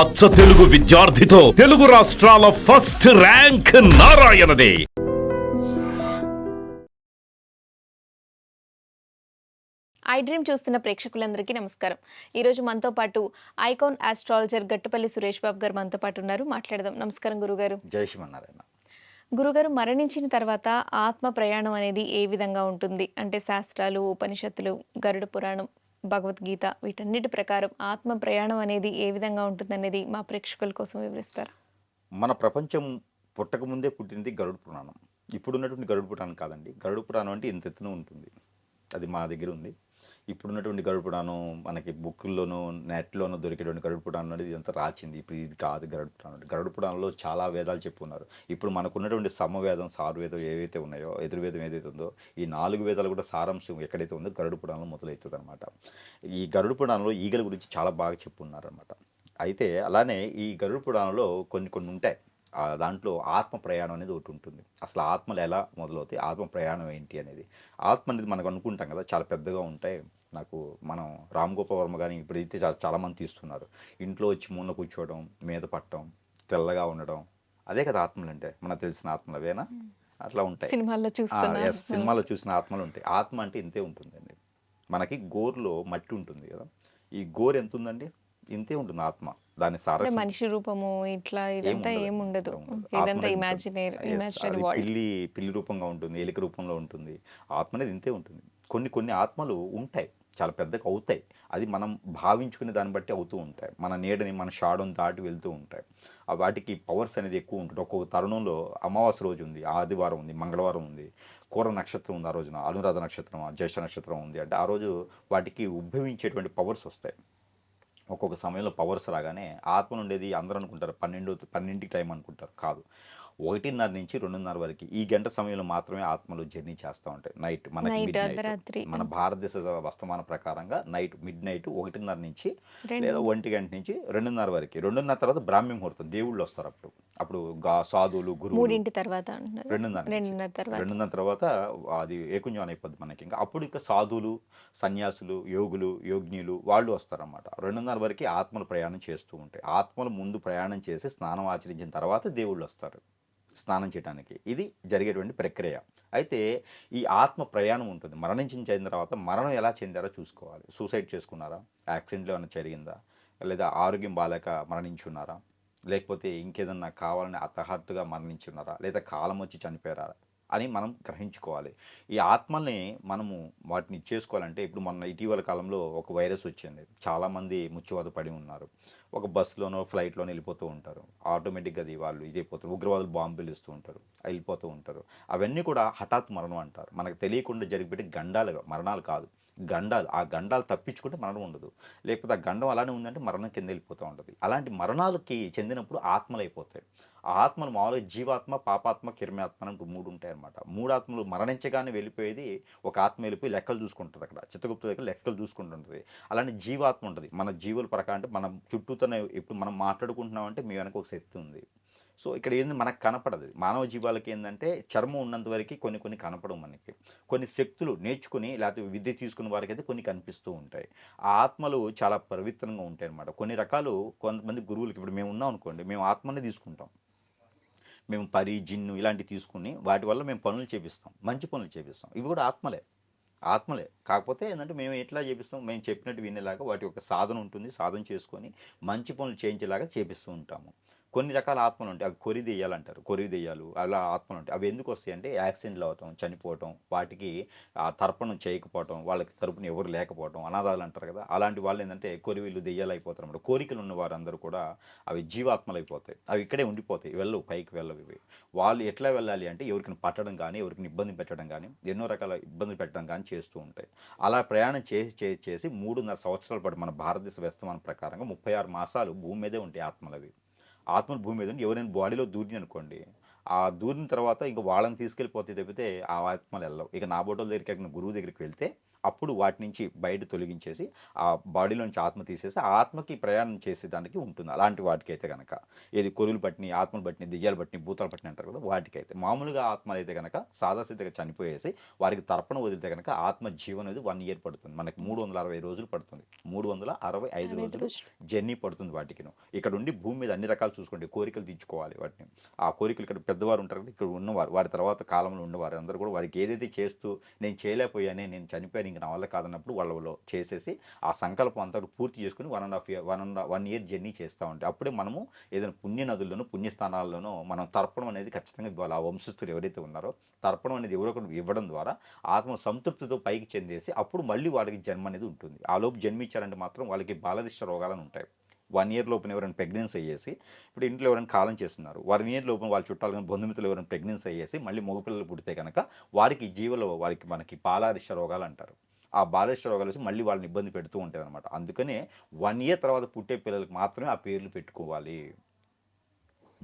అచ్చ తెలుగు విద్యార్థితో తెలుగు రాష్ట్రాల first rank నారాయణదే. I dream చూస్తున్న ప్రేక్షకులందరికీ నమస్కారం. ఈరోజు మనతో పాటు ఐకాన్ ఆస్ట్రాలజర్ గట్టుపల్లి సురేష్ బాబు గారు మనతో పాటు ఉన్నారు. మాట్లాడదాం. నమస్కారం గురుగారు. జై శ్రీమన్నారాయణ. గురుగారు, మరణించిన తర్వాత ఆత్మ ప్రయాణం అనేది ఏ విధంగా ఉంటుంది? అంటే శాస్త్రాలు, ఉపనిషత్తులు, గరుడ పురాణం, భగవద్గీత వీటన్నిటి ప్రకారం ఆత్మ ప్రయాణం అనేది ఏ విధంగా ఉంటుందనేది మా ప్రేక్షకుల కోసం వివరిస్తారా? మన ప్రపంచం పుట్టకముందే పుట్టింది గరుడ పురాణం. ఇప్పుడున్నటువంటి గరుడ పురాణం కాదండి. గరుడ పురాణం అంటే ఇంత ఎత్తున ఉంటుంది. అది మా దగ్గర ఉంది. ఇప్పుడున్నటువంటి గరుడ పురాణం మనకి బుక్కుల్లోనూ నెట్లోనూ దొరికేటువంటి గరుడ పురాణం అనేది ఇదంతా రాచింది. ఇప్పుడు ఇది కాదు గరుడ పురాణం. గరుడ పురాణంలో చాలా వేదాలు చెప్పుకున్నారు. ఇప్పుడు మనకున్నటువంటి సమవేదం, సారువేదం ఏవైతే ఉన్నాయో, ఎదుర్వేదం ఏదైతే ఉందో, ఈ 4 వేదాలు కూడా సారాంశం ఎక్కడైతే ఉందో గరుడ పురాణంలో మొదలవుతుంది అనమాట. ఈ గరుడ పురాణంలో ఈగల గురించి చాలా బాగా చెప్పుకున్నారనమాట. అయితే అలానే ఈ గరుడ పురాణంలో కొన్ని ఉంటాయి. దాంట్లో ఆత్మ ప్రయాణం అనేది ఒకటి ఉంటుంది. అసలు ఆత్మలు ఎలా మొదలవుతాయి, ఆత్మ ప్రయాణం ఏంటి అనేది. ఆత్మ అనేది మనకు అనుకుంటాం కదా, చాలా పెద్దగా ఉంటాయి. మనం రామ్ గోపాల్ వర్మ కానీ ఇప్పుడైతే చాలామంది తీస్తున్నారు. ఇంట్లో వచ్చి మూల కూర్చోవడం, మీద పట్టడం, తెల్లగా ఉండడం, అదే కదా ఆత్మలు అంటే. మనకు తెలిసిన ఆత్మలు అవేనా? అట్లా ఉంటాయి. సినిమాలో చూసిన ఆత్మలు ఉంటాయి. ఆత్మ అంటే ఇంతే ఉంటుందండి. మనకి గోరులో మట్టి ఉంటుంది కదా, ఈ గోరు ఎంత ఉందండి? ఇంతే ఉంటుంది ఆత్మ. దాని సారస్యం మనిషి రూపము ఇట్లా ఇదంతా ఏముండదు. పిల్లి రూపంగా ఉంటుంది, ఎలిక రూపంలో ఉంటుంది. ఆత్మ అనేది ఇంతే ఉంటుంది. కొన్ని ఆత్మలు ఉంటాయి, చాలా పెద్దగా అవుతాయి. అది మనం భావించుకునే దాన్ని బట్టి అవుతూ ఉంటాయి. మన నీడని, మన షాడోని దాటి వెళ్తూ ఉంటాయి. వాటికి పవర్స్ అనేది ఎక్కువ ఉంటుంది. ఒక్కొక్క తరుణంలో అమావాస్య రోజు ఉంది, ఆదివారం ఉంది, మంగళవారం ఉంది, కూర నక్షత్రం ఉంది, ఆ రోజున అనురాధ నక్షత్రం, జ్యేష్ఠ నక్షత్రం ఉంది అంటే ఆ రోజు వాటికి ఉద్భవించేటువంటి పవర్స్ వస్తాయి. ఒక్కొక్క సమయంలో పవర్స్ రాగానే ఆత్మ ఉండేది అందరూ అనుకుంటారు 12కి టైం అనుకుంటారు. కాదు, 1:30 నుంచి 2:30 వరకు ఈ గంట సమయంలో మాత్రమే ఆత్మలు జర్నీ చేస్తూ ఉంటాయి. నైట్ మనకి మన భారతదేశ వస్తమాన ప్రకారంగా మిడ్ నైట్ 1:30 నుంచి లేదా 1 గంట నుంచి 2:30 వరకు. 2:30 తర్వాత బ్రాహ్మీ ముహూర్తం, దేవుళ్ళు వస్తారు. అప్పుడు సాధువులు, గురువులు 2:30 తర్వాత అది ఏకుంజాన్ అయిపోద్ది మనకి. ఇంకా అప్పుడు ఇంకా సాధువులు, సన్యాసులు, యోగులు, యోగ్యులు వాళ్ళు వస్తారన్నమాట. 2:30 వరకు ఆత్మలు ప్రయాణం చేస్తూ ఉంటాయి. ఆత్మలు ముందు ప్రయాణం చేసి స్నానం ఆచరించిన తర్వాత దేవుళ్ళు వస్తారు స్నానం చేయడానికి. ఇది జరిగేటువంటి ప్రక్రియ. అయితే ఈ ఆత్మ ప్రయాణం ఉంటుంది. మరణించిన తర్వాత మరణం ఎలా చెందారో చూసుకోవాలి. సూసైడ్ చేసుకున్నారా, యాక్సిడెంట్లో ఏమైనా జరిగిందా, లేదా ఆరోగ్యం బాలేక మరణించున్నారా, లేకపోతే ఇంకేదన్నా కావాలని హఠాత్తుగా మరణించున్నారా, లేదా కాలం వచ్చి చనిపోయారా అని మనం గ్రహించుకోవాలి. ఈ ఆత్మల్ని మనము వాటిని చేసుకోవాలంటే, ఇప్పుడు మొన్న ఇటీవల కాలంలో ఒక వైరస్ వచ్చింది. చాలామంది ముచ్చివాత పడి ఉన్నారు. ఒక బస్సులోనో ఫ్లైట్లోనో వెళ్ళిపోతూ ఉంటారు. ఆటోమేటిక్గా అది వాళ్ళు ఇదైపోతారు. ఉగ్రవాదులు బాంబులు ఇస్తూ ఉంటారు, వెళ్ళిపోతూ ఉంటారు. అవన్నీ కూడా హఠాత్ మరణం అంటారు. మనకు తెలియకుండా జరిగిపెట్టి మరణాలు కాదు, గండాలు. ఆ గండాలు తప్పించుకుంటే మరణం ఉండదు. లేకపోతే ఆ గండం అలానే ఉందంటే మరణం కింద వెళ్ళిపోతూ ఉంటుంది. అలాంటి మరణాలకి చెందినప్పుడు ఆత్మలు అయిపోతాయి. ఆ ఆత్మలు మామూలుగా జీవాత్మ, పాపాత్మ, కిర్మాత్మ అని 3 ఉంటాయి అన్నమాట. 3 ఆత్మలు మరణించగానే వెళ్ళిపోయేది ఒక ఆత్మ వెళ్ళిపోయి లెక్కలు చూసుకుంటుంది. అక్కడ చిత్తగుప్త దగ్గర లెక్కలు చూసుకుంటుంటుంది. అలాంటి జీవాత్మ ఉంటుంది. మన జీవుల ప్రకారం అంటే మనం చుట్టూతోనే ఇప్పుడు మనం మాట్లాడుకుంటున్నామంటే మీ వెనక ఒక శక్తి ఉంది. సో ఇక్కడ ఏంది, మనకు కనపడదు. మానవ జీవాలకి ఏంటంటే చర్మం ఉన్నంత వరకు కొన్ని కనపడవు మనకి. కొన్ని శక్తులు నేర్చుకుని లేకపోతే విద్య తీసుకున్న వారికి అయితే కొన్ని కనిపిస్తూ ఉంటాయి. ఆ ఆత్మలు చాలా పవిత్రంగా ఉంటాయి అన్నమాట. కొన్ని రకాలు కొంతమంది గురువులకి, ఇప్పుడు మేము ఉన్నాం అనుకోండి, మేము ఆత్మనే తీసుకుంటాం. మేము పరి, జిన్ను ఇలాంటివి తీసుకుని వాటి వల్ల మేము పనులు చేపిస్తాం, మంచి పనులు చేపిస్తాం. ఇవి కూడా ఆత్మలే. కాకపోతే ఏంటంటే మేము ఎట్లా చేపిస్తాం, మేము చెప్పినట్టు వినేలాగా వాటి యొక్క సాధన ఉంటుంది. సాధన చేసుకొని మంచి పనులు చేయించేలాగా చేపిస్తూ ఉంటాము. కొన్ని రకాల ఆత్మలు ఉంటాయి, అవి కొరి దెయ్యాలంటారు. కొరి దెయ్యాలు అలా ఆత్మలు ఉంటాయి. అవి ఎందుకు వస్తాయి అంటే యాక్సిడెంట్లు అవటం, చనిపోవటం, వాటికి తర్పణం చేయకపోవటం, వాళ్ళకి తరపున ఎవరు లేకపోవటం, అనాథాలు అంటారు కదా, అలాంటి వాళ్ళు ఏంటంటే వీళ్ళు దెయ్యాలు అయిపోతారు అన్నమాట. కోరికలు ఉన్న వారందరూ కూడా అవి జీవాత్మలు అయిపోతాయి. అవి ఇక్కడే ఉండిపోతాయి, పైకి వెళ్ళవు. ఇవి వాళ్ళు ఎట్లా వెళ్ళాలి అంటే ఎవరిని పట్టడం కానీ, ఎవరిని ఇబ్బంది పెట్టడం కానీ, ఎన్నో రకాల ఇబ్బంది పెట్టడం కానీ చేస్తూ ఉంటాయి. అలా ప్రయాణం చేసి 3.5 సంవత్సరాల పాటు మన భారతదేశ వ్యవస్థానం ప్రకారంగా 36 మాసాలు భూమి మీదే ఉంటాయి ఆత్మలు. ఆత్మలు భూమి మీద ఎవరైనా బాడీలో దూరిని అనుకోండి, ఆ దూరిన తర్వాత ఇంకా వాళ్ళని తీసుకెళ్ళిపోతే తప్పితే ఆ ఆత్మలు వెళ్ళవు. ఇక నా బోటోల దగ్గరికి గురువు దగ్గరికి వెళ్తే అప్పుడు వాటి నుంచి బయట తొలగించేసి ఆ బాడీలో నుంచి ఆత్మ తీసేసి ఆ ఆత్మకి ప్రయాణం చేసేదానికి ఉంటుంది. అలాంటి వాటికైతే కనుక ఏది కొరువులు పట్టిని, ఆత్మలు పట్టిని, దెయ్యాలు పట్టిని, భూతాలు పట్టిని అంటారు కదా, వాటికైతే. మామూలుగా ఆత్మలు అయితే కనుక సాదాసీదగా చనిపోయేసి వారికి తర్పణ వదిలితే కనుక ఆత్మ జీవనం అనేది 1 year పడుతుంది. మనకి 360 రోజులు పడుతుంది. 365 రోజులు జర్నీ పడుతుంది వాటికి. ఇక్కడ ఉండి భూమి మీద అన్ని రకాలు చూసుకోండి, కోరికలు తీర్చుకోవాలి వాటిని. ఆ కోరికలు ఇక్కడ పెద్దవారు ఉంటారు కదా, ఇక్కడ ఉన్నవారు, వారి తర్వాత కాలంలో ఉన్నవారు అందరూ కూడా వారికి ఏదైతే చేస్తూ నేను చేయలేకపోయానే, నేను చనిపోయాను, ఇంక నా వల్ల కాదన్నప్పుడు వాళ్ళలో చేసేసి ఆ సంకల్పం అంతా పూర్తి చేసుకుని 1 year జర్నీ చేస్తూ ఉంటాయి. అప్పుడే మనము ఏదైనా పుణ్య నదుల్లోనూ పుణ్యస్థానాల్లోనూ మనం తర్పణం అనేది ఖచ్చితంగా ఇవ్వాలి. ఆ వంశస్థులు ఎవరైతే ఉన్నారో తర్పణం అనేది ఎవరో ఒకరు ఇవ్వడం ద్వారా ఆత్మ సంతృప్తితో పైకి చెందేసి అప్పుడు మళ్ళీ వాళ్ళకి జన్మ అనేది ఉంటుంది. ఆ లోపు జన్మించారంటే మాత్రం వాళ్ళకి బాలదిష్ట రోగాలను ఉంటాయి. 1 year లోపున ఎవరైనా ప్రెగ్నెన్సీ అయ్యేసి, ఇప్పుడు ఇంట్లో ఎవరైనా కాలం చేస్తున్నారు, 1 year లోపున వాళ్ళ చుట్టాలు కానీ బంధుమిత్రులు ఎవరైనా ప్రెగ్నెన్సీ అయ్యేసి మళ్ళీ మగపిల్లలు పుడితే కనుక వారికి జీవలో వారికి మనకి బాలారిష్ట రోగాలు అంటారు. ఆ బాలిష్ట రోగాలు వచ్చి మళ్ళీ వాళ్ళని ఇబ్బంది పెడుతూ ఉంటాయి అనమాట. అందుకనే 1 year తర్వాత పుట్టే పిల్లలకు మాత్రమే ఆ పేర్లు పెట్టుకోవాలి.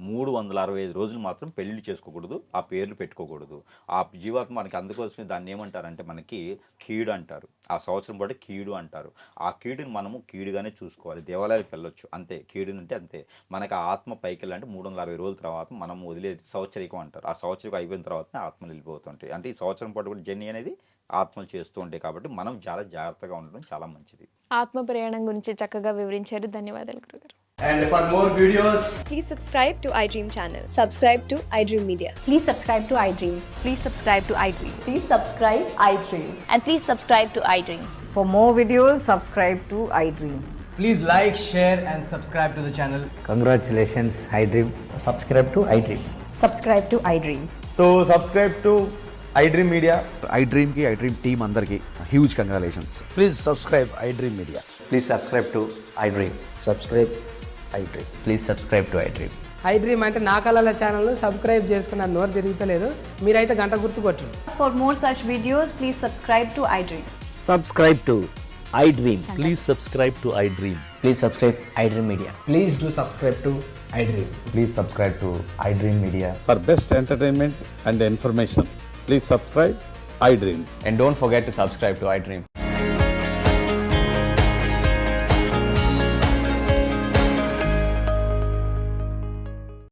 365 రోజులు మాత్రం పెళ్లి చేసుకోకూడదు, ఆ పేర్లు పెట్టుకోకూడదు. ఆ జీవాత్మ మనకి అందుకోసమే దాన్ని ఏమంటారంటే మనకి కీడు అంటారు. ఆ సంవత్సరం పాటు కీడు అంటారు. ఆ కీడుని మనము కీడుగానే చూసుకోవాలి. దేవాలయాలకు వెళ్ళొచ్చు అంతే, కీడు అంటే అంతే. మనకి ఆ ఆత్మ పైకి వెళ్ళాలంటే 360 రోజుల తర్వాత మనం వదిలేది సంవత్సరికం అంటారు. ఆ సంవత్సరికం అయిపోయిన తర్వాతనే ఆత్మలు వెళ్ళిపోతుంటాయి. అంటే ఈ సంవత్సరం పాటు కూడా జర్నీ అనేది ఆత్మలు చేస్తూ ఉంటాయి. కాబట్టి మనం చాలా జాగ్రత్తగా ఉండడం చాలా మంచిది. ఆత్మ ప్రయాణం గురించి చక్కగా వివరించారు. ధన్యవాదాలు గురుగారు. And for more videos, Please subscribe to iDream channel. Subscribe to iDream Media. Please subscribe to iDream. Please subscribe to iDream. Please subscribe iDream. And please subscribe to iDream. For more videos, subscribe to iDream. please like, share, and subscribe to the channel. Congratulations, iDream. Subscribe to iDream. Subscribe to iDream. So subscribe to iDream Media. iDream ki iDream team andarki huge congratulations. Please subscribe iDream Media. Please subscribe to iDream. Subscribe iDream. Please subscribe to iDream. iDream అంటే నా కళల channel subscribe చేసుకున్న నోరు తిరుగుతలేదు, మీరైతే గంట గుర్తు కొట్టండి. For more such videos, please subscribe to iDream. Subscribe to iDream. Please subscribe to iDream. Please subscribe iDream Media. Please do subscribe to iDream. Please subscribe to iDream Media. For best entertainment and information, please subscribe iDream. And don't forget to subscribe to iDream.